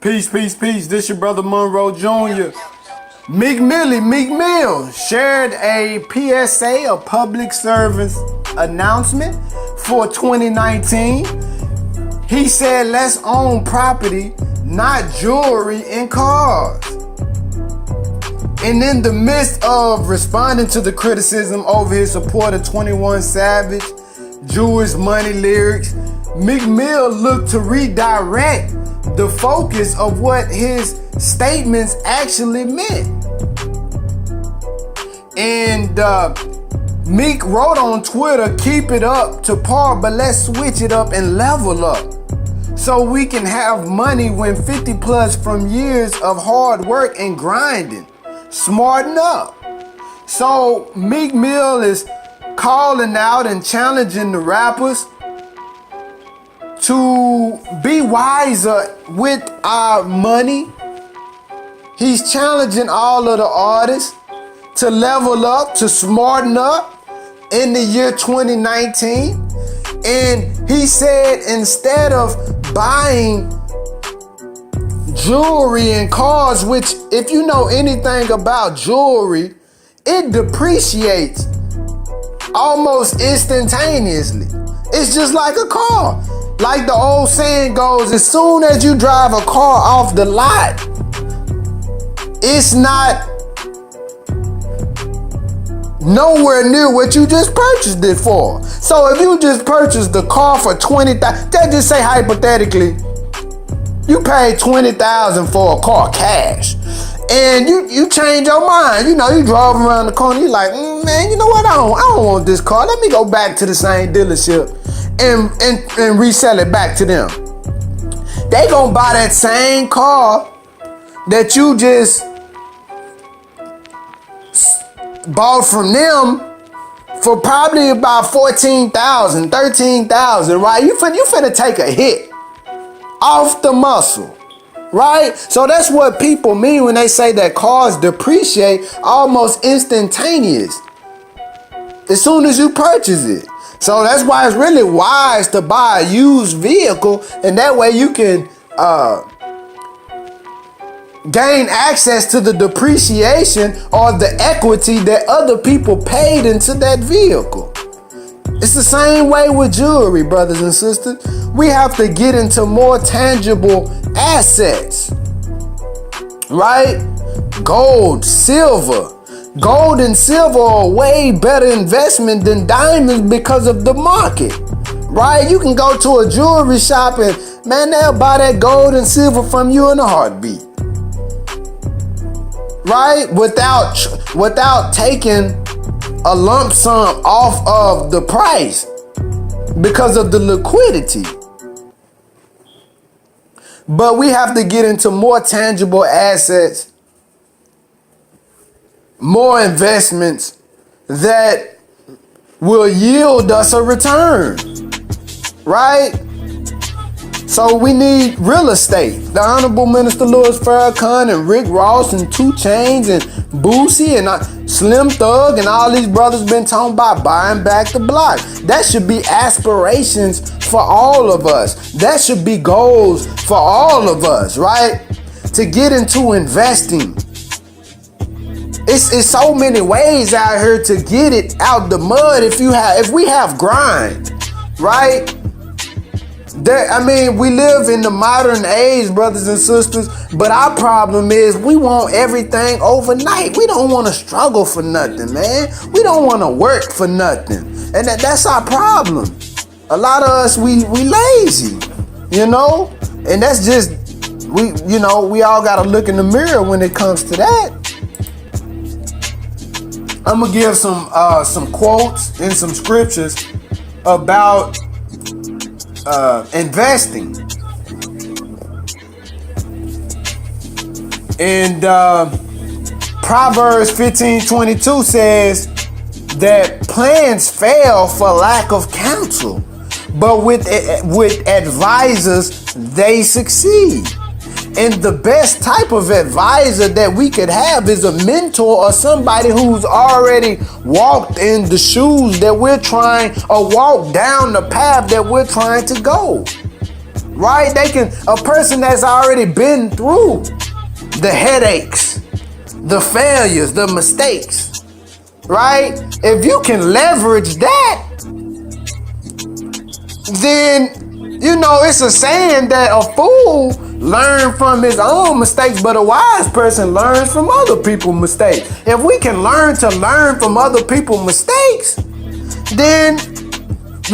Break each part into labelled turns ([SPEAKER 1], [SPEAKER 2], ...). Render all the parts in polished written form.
[SPEAKER 1] Peace, peace, peace. This your brother Monroe Jr. Meek Mill shared a PSA, a public service announcement for 2019. He said, let's own property, not jewelry and cars. And in the midst of responding to the criticism over his support of 21 Savage, Jewish Money lyrics, Meek Mill looked to redirect the focus of what his statements actually meant. And Meek wrote on Twitter, keep it up to par, but let's switch it up and level up so we can have money when 50 plus from years of hard work and grinding. Smarten up. So Meek Mill is calling out and challenging the rappers to be wiser with our money. He's challenging all of the artists to level up, to smarten up in the year 2019. And he said instead of buying jewelry and cars, which if you know anything about jewelry, it depreciates almost instantaneously. It's just like a car. Like the old saying goes, as soon as you drive a car off the lot, it's not nowhere near what you just purchased it for. So if you just purchased the car for $20,000, let's just say hypothetically, you paid $20,000 for a car cash, and you change your mind. You know, you drove around the corner, you like, man, you know what? I don't want this car. Let me go back to the same dealership and resell it back to them. They gonna buy that same car that you just bought from them for probably about $14,000, $13,000, right? You finna take a hit off the muscle, right? So that's what people mean when they say that cars depreciate almost instantaneous as soon as you purchase it. So that's why it's really wise to buy a used vehicle, and that way you can gain access to the depreciation or the equity that other people paid into that vehicle. It's the same way with jewelry, brothers and sisters. We have to get into more tangible assets, right? Gold, silver. Gold and silver are a way better investment than diamonds because of the market, right? You can go to a jewelry shop and, man, they'll buy that gold and silver from you in a heartbeat, right? Without taking a lump sum off of the price because of the liquidity. But we have to get into more tangible assets, more investments that will yield us a return, right? So we need real estate. The Honorable Minister Louis Farrakhan and Rick Ross and 2 Chainz and Boosie and Slim Thug and all these brothers been talking about buying back the block. That should be aspirations for all of us. That should be goals for all of us, right? To get into investing. It's so many ways out here to get it out the mud if we have grind, right? We live in the modern age, brothers and sisters, but our problem is we want everything overnight. We don't want to struggle for nothing, man. We don't want to work for nothing. And that's our problem. A lot of us, we lazy, you know? And that's just, we all got to look in the mirror when it comes to that. I'm gonna give some quotes and some scriptures about investing. And Proverbs 15:22 says that plans fail for lack of counsel, but with advisors they succeed. And the best type of advisor that we could have is a mentor or somebody who's already walked in the shoes that we're trying, or walked down the path that we're trying to go. right? A person that's already been through the headaches, the failures, the mistakes, right? If you can leverage that, then, it's a saying that a fool learns from his own mistakes, but a wise person learns from other people's mistakes. If we can learn from other people's mistakes, then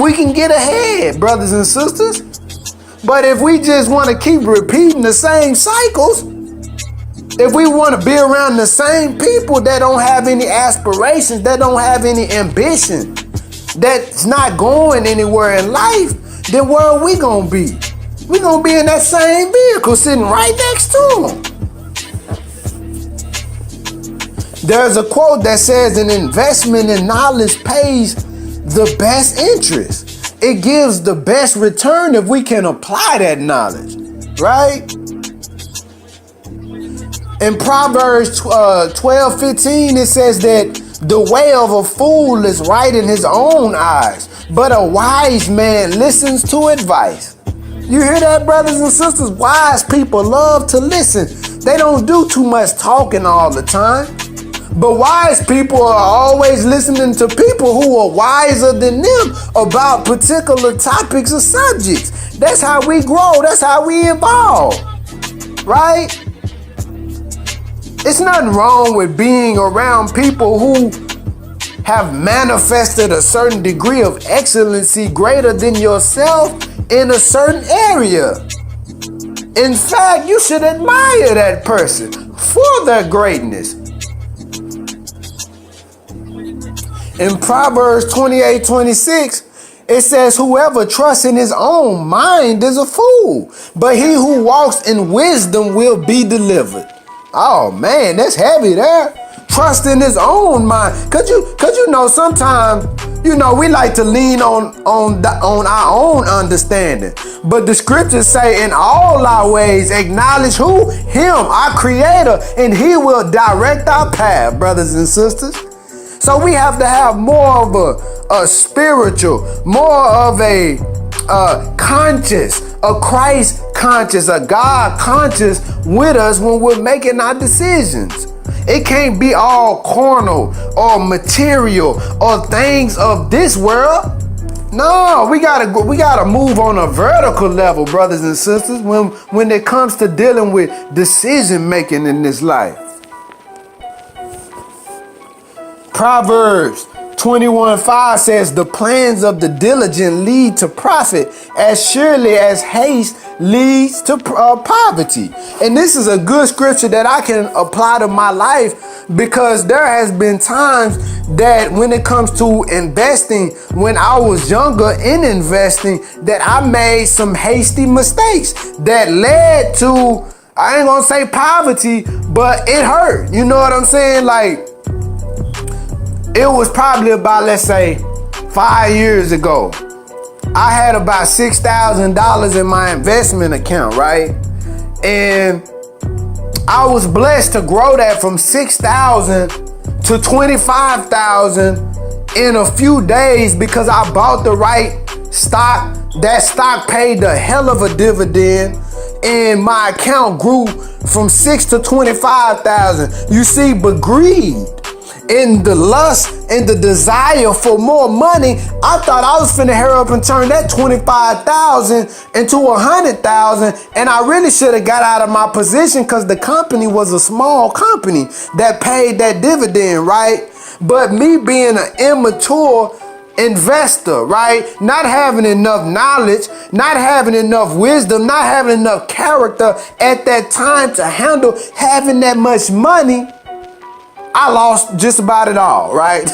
[SPEAKER 1] we can get ahead, brothers and sisters. But if we just want to keep repeating the same cycles, if we want to be around the same people that don't have any aspirations, that don't have any ambition, that's not going anywhere in life, then where are we going to be? We're going to be in that same vehicle sitting right next to them. There's a quote that says an investment in knowledge pays the best interest. It gives the best return if we can apply that knowledge, right? In Proverbs 12:15, it says that the way of a fool is right in his own eyes, but a wise man listens to advice. You hear that, brothers and sisters? Wise people love to listen. They don't do too much talking all the time. But wise people are always listening to people who are wiser than them about particular topics or subjects. That's how we grow. That's how we evolve, right? It's nothing wrong with being around people who have manifested a certain degree of excellency greater than yourself in a certain area. In fact, you should admire that person for their greatness. In Proverbs 28:26, it says, whoever trusts in his own mind is a fool, but he who walks in wisdom will be delivered. Oh man, that's heavy there. Trust in his own mind. Cause sometimes, we like to lean on our own understanding. But the scriptures say in all our ways, acknowledge who? Him, our creator, and he will direct our path, brothers and sisters. So we have to have more of a spiritual, more of a conscious, a Christ conscious, a God conscious with us when we're making our decisions. It can't be all carnal or material or things of this world. No, we gotta move on a vertical level, brothers and sisters, when it comes to dealing with decision making in this life. Proverbs 21:5 says, the plans of the diligent lead to profit as surely as haste leads to poverty. And this is a good scripture that I can apply to my life, because there has been times that when it comes to investing, when I was younger in investing, that I made some hasty mistakes that led to, I ain't gonna say poverty, but it hurt. You know what I'm saying? Like, it was probably about, let's say, 5 years ago. I had about $6,000 in my investment account, right? And I was blessed to grow that from $6,000 to $25,000 in a few days because I bought the right stock. That stock paid the hell of a dividend, and my account grew from $6,000 to $25,000. You see, but greed, in the lust and the desire for more money, I thought I was finna hurry up and turn that $25,000 into $100,000, and I really should have got out of my position because the company was a small company that paid that dividend, right? But me being an immature investor, right? Not having enough knowledge, not having enough wisdom, not having enough character at that time to handle having that much money, I lost just about it all, right?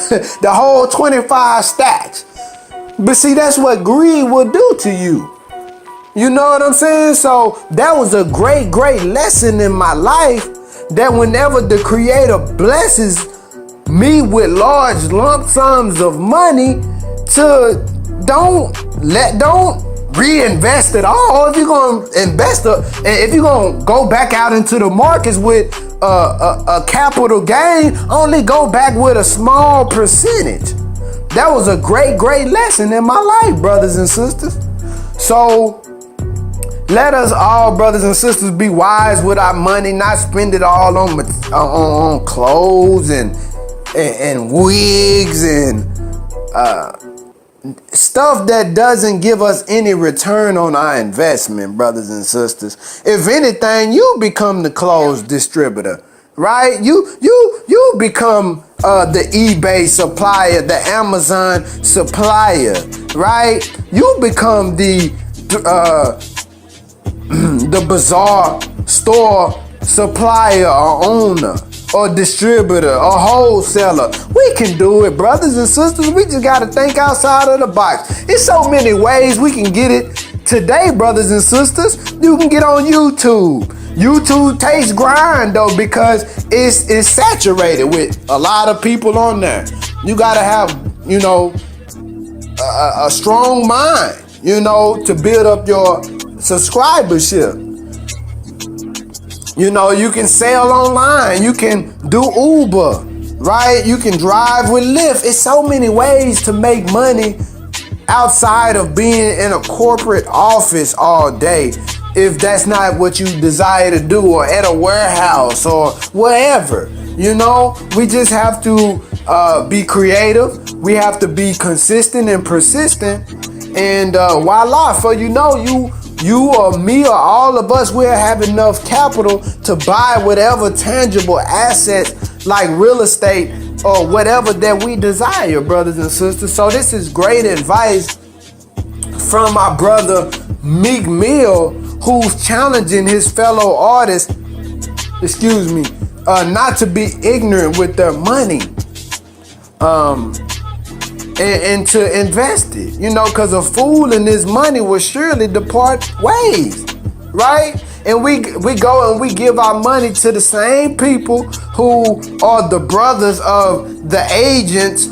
[SPEAKER 1] The whole 25 stacks. But see, that's what greed will do to you. You know what I'm saying? So that was a great, great lesson in my life, that whenever the Creator blesses me with large lump sums of money, to don't reinvest it all. If you're gonna invest if you're gonna go back out into the markets with a capital gain, only go back with a small percentage. That was a great, great lesson in my life, brothers and sisters. So Let us all, brothers and sisters, be wise with our money, not spend it all on clothes and wigs and stuff that doesn't give us any return on our investment, brothers and sisters. If anything, you become the clothes distributor, right? You become the eBay supplier, the Amazon supplier, right? You become the bazaar store supplier or owner or distributor or wholesaler. We can do it, brothers and sisters. We just got to think outside of the box. There's so many ways we can get it today, brothers and sisters. You can get on YouTube. YouTube takes grind though, because it's saturated with a lot of people on there. You got to have, a strong mind, to build up your subscribership. You can sell online. You can do Uber, right? You can drive with Lyft. It's so many ways to make money outside of being in a corporate office all day, if that's not what you desire to do, or at a warehouse or wherever. We just have to be creative. We have to be consistent and persistent. And voila, for you or me or all of us, we'll have enough capital to buy whatever tangible assets like real estate or whatever that we desire, brothers and sisters. So this is great advice from my brother Meek Mill, who's challenging his fellow artists, not to be ignorant with their money. And to invest it, because a fool and his money will surely depart ways, right? And we go and we give our money to the same people who are the brothers of the agents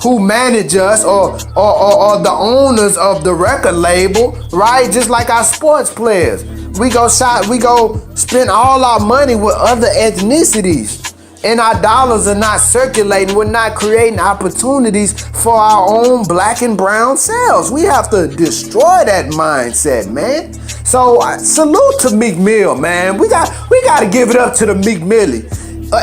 [SPEAKER 1] who manage us, or the owners of the record label, right? Just like our sports players, we go spend all our money with other ethnicities. And our dollars are not circulating. We're not creating opportunities for our own black and brown selves. We have to destroy that mindset, man. So salute to Meek Mill, man. We got to give it up to the Meek Millie.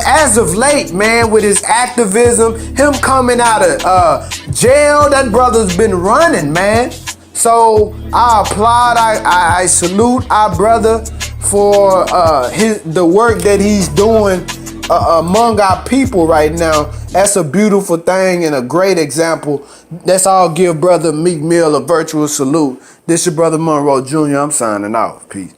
[SPEAKER 1] As of late, man, with his activism, him coming out of jail, that brother's been running, man. So I applaud, I salute our brother for the work that he's doing among our people right now. That's a beautiful thing and a great example. Let's all give brother Meek Mill a virtual salute. This your brother Monroe Jr. I'm signing off. Peace.